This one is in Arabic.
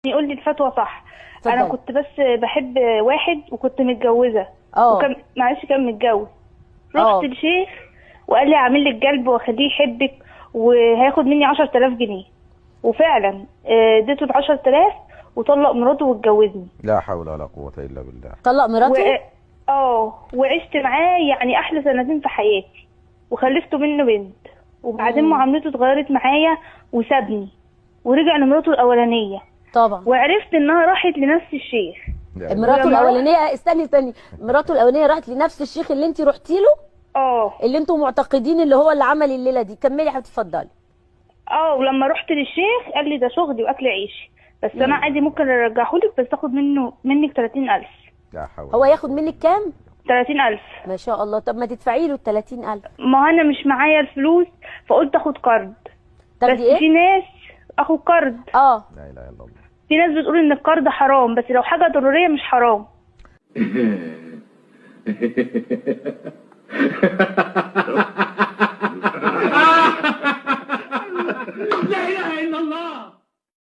يقول لي الفتوى صح. انا اتفضلي. كنت بس بحب واحد وكنت متجوزه، اه وكان معلش كان متجوز. رحت اه لشيخ وقال لي اعمل لك قلب واخليه يحبك وهياخد مني 10,000 جنيه. وفعلا اديته ال 10,000 وطلق مراته واتجوزني. لا حول ولا قوة إلا بالله. طلق و مراته. وعشت معاه يعني احلى سنتين في حياتي، وخلفت منه بنت. وبعدين معاملته اتغيرت معايا وسابني ورجع لمراته الاولانيه. طبعا. وعرفت انها راحت لنفس الشيخ. لا مراته ولما الاولانيه، استني، مراته الاولانيه راحت لنفس الشيخ اللي انت رحتي له، اه اللي انتوا معتقدين اللي هو اللي عمل الليله دي. كملي يا حبيبتي اتفضلي. ولما رحت للشيخ قال لي ده شغلي واكل عيشي، بس انا عادي ممكن ارجعهولك بس اخد منك 30,000. لا حول. هو ياخد منك كام؟ 30,000. ما شاء الله. طب ما تدفعي له ال 30,000. ما انا مش معايا الفلوس فقلت اخد قرض. بس تاخدي ايه؟ في ناس اخد قرض. اه لا إله إلا الله. في ناس بتقول ان القرض حرام، بس لو حاجه ضروريه مش حرام. لا